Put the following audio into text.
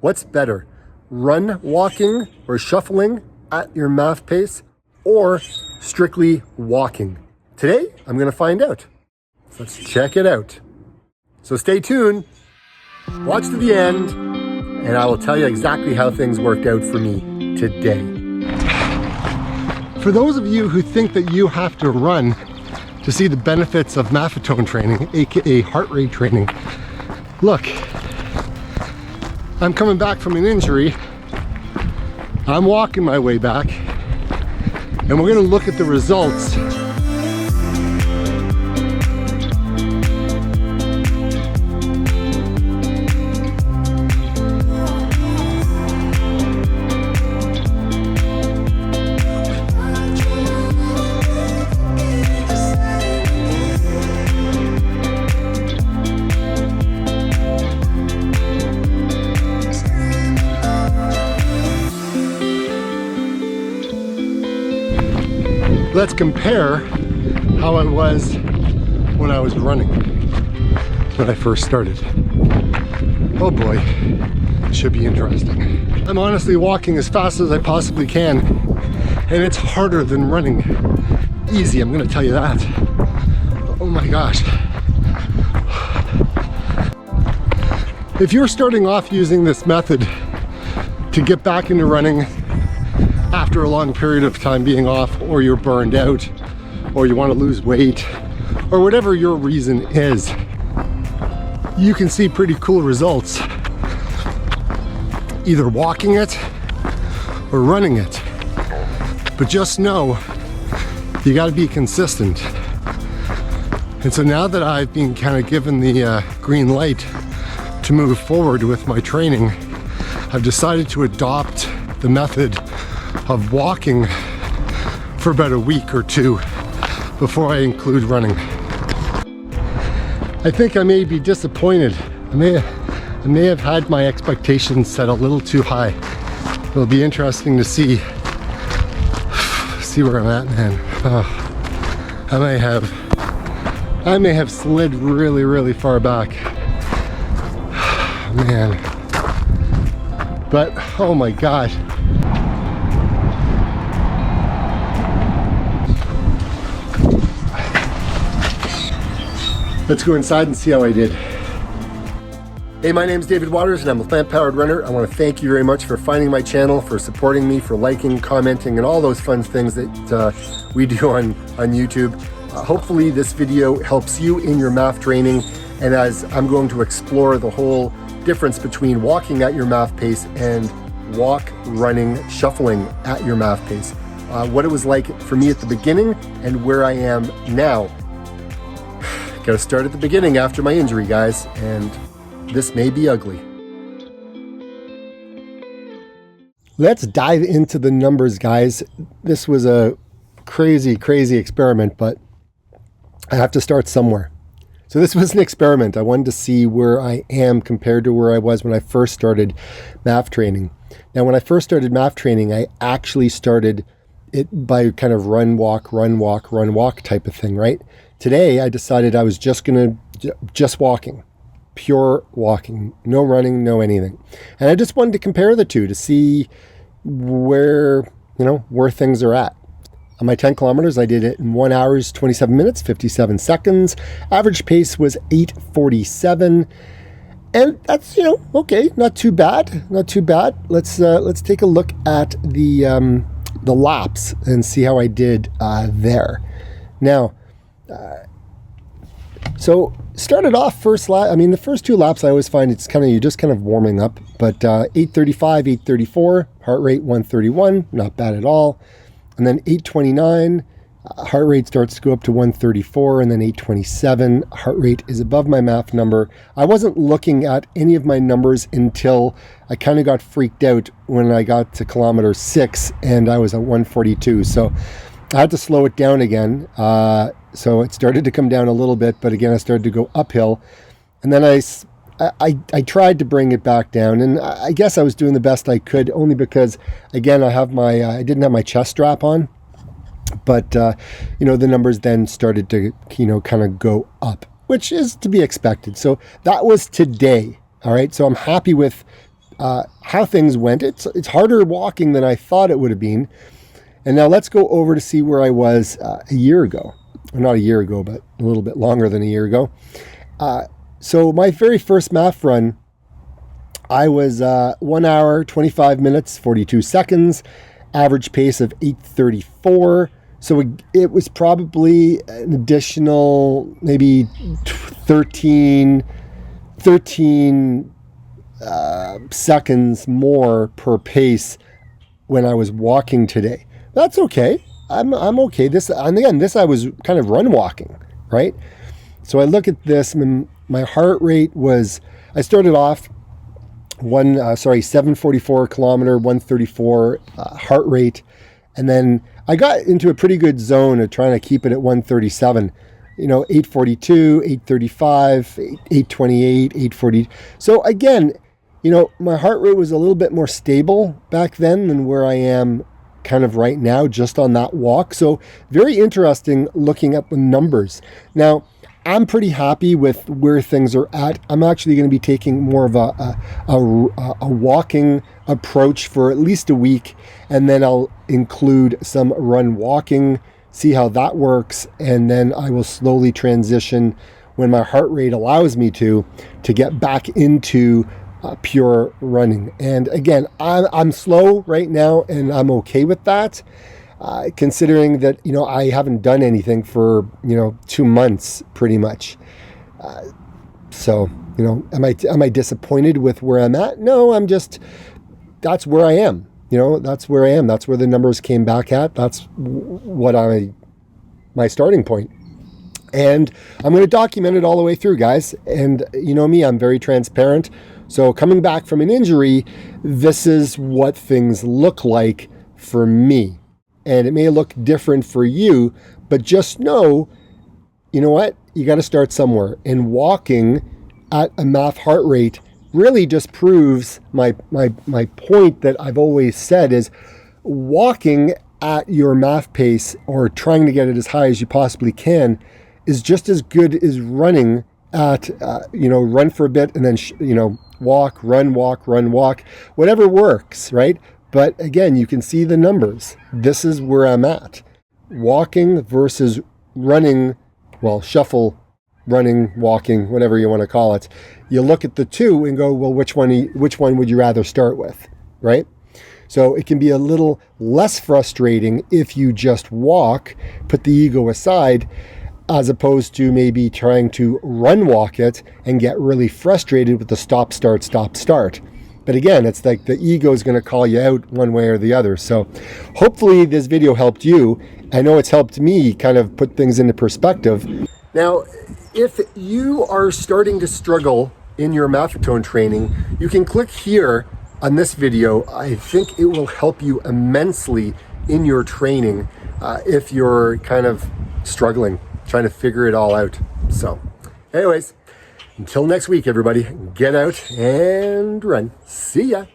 What's better, run walking or shuffling at your MAF pace, or strictly walking? Today, I'm gonna find out. Let's check it out. So stay tuned, watch to the end, and I will tell you exactly how things worked out for me today. For those of you who think that you have to run to see the benefits of Maffetone training, aka heart rate training, look, I'm coming back from an injury. I'm walking my way back, and we're gonna look at the results. Let's compare how I was when I was running, when I first started. Oh boy, it should be interesting. I'm honestly walking as fast as I possibly can, and it's harder than running. Easy, I'm gonna tell you that. Oh my gosh. If you're starting off using this method to get back into running after a long period of time being off, or you're burned out, or you want to lose weight, or whatever your reason is, you can see pretty cool results either walking it or running it. But just know you got to be consistent. And so now that I've been kind of given the green light to move forward with my training, I've decided to adopt the method of walking for about a week or two before I include running. I think I may be disappointed. I may have had my expectations set a little too high. It'll be interesting to see where I'm at, man. I may have slid really far back, man. But oh my God. Let's go inside and see how I did. Hey, my name's David Waters and I'm a plant-powered runner. I want to thank you very much for finding my channel, for supporting me, for liking, commenting, and all those fun things that we do on YouTube. Hopefully this video helps you in your MAF training, and as I'm going to explore the whole difference between walking at your MAF pace and walk, running, shuffling at your MAF pace. What it was like for me at the beginning and where I am now. Got to start at the beginning after my injury, guys, and this may be ugly. Let's dive into the numbers, guys. This was a crazy experiment, but I have to start somewhere. So this was an experiment. I wanted to see where I am compared to where I was when I first started MAF training. Now, when I first started MAF training, I actually started it by kind of run, walk type of thing, right? Today, I decided I was just walking, pure walking, no running, no anything. And I just wanted to compare the two to see where things are at. On my 10 kilometers, I did it in 1 hour, 27 minutes, 57 seconds. Average pace was 8:47. And that's, okay, not too bad. Let's take a look at the laps and see how I did there. Now, so started off first lap. I mean, the first two laps, I always find you're just kind of warming up. But 8:35, 8:34, heart rate 131, not bad at all. And then 8:29, heart rate starts to go up to 134, and then 8:27, heart rate is above my MAF number. I wasn't looking at any of my numbers until I kind of got freaked out when I got to kilometer 6 and I was at 142. So I had to slow it down again. So it started to come down a little bit, but again, I started to go uphill. And then I tried to bring it back down, and I guess I was doing the best I could, only because, again, I didn't have my chest strap on. But, the numbers then started to, kind of go up, which is to be expected. So that was today. All right. So I'm happy with how things went. It's harder walking than I thought it would have been. And now let's go over to see where I was a year ago. Well, not a year ago, but a little bit longer than a year ago. So my very first MAF run, I was 1 hour, 25 minutes, 42 seconds, average pace of 8:34. So it was probably an additional maybe 13 seconds more per pace when I was walking today. That's okay. I'm okay. This I was kind of run walking, right? So I look at this, and my heart rate was, I started off 744 kilometer, 134 heart rate. And then I got into a pretty good zone of trying to keep it at 137, 842, 835, 828, 840. So again, my heart rate was a little bit more stable back then than where I am kind of right now, just on that walk. So very interesting looking at the numbers. Now, I'm pretty happy with where things are at. I'm actually going to be taking more of a walking approach for at least a week, and then I'll include some run walking, see how that works, and then I will slowly transition when my heart rate allows me to get back into pure running. And again, I'm slow right now, and I'm okay with that. Considering that, I haven't done anything for, 2 months pretty much. So, am I disappointed with where I'm at? No, that's where I am. That's where I am. That's where the numbers came back at. That's what my starting point. And I'm going to document it all the way through, guys. And you know me, I'm very transparent. So coming back from an injury, this is what things look like for me. And it may look different for you, but just know, what? You got to start somewhere. And walking at a MAF heart rate really just proves my point that I've always said is walking at your MAF pace, or trying to get it as high as you possibly can, is just as good as running at, run for a bit and then, walk, run, walk, whatever works, right? But again, you can see the numbers. This is where I'm at. Walking versus running, shuffle, running, walking, whatever you want to call it. You look at the two and go, well, which one would you rather start with, right? So it can be a little less frustrating if you just walk, put the ego aside, as opposed to maybe trying to run walk it and get really frustrated with the stop, start. But again, it's like the ego is going to call you out one way or the other. So hopefully this video helped you. I know it's helped me kind of put things into perspective. Now, if you are starting to struggle in your Maffetone training, you can click here on this video. I think it will help you immensely in your training if you're kind of struggling, trying to figure it all out. So anyways, until next week, everybody, get out and run. See ya.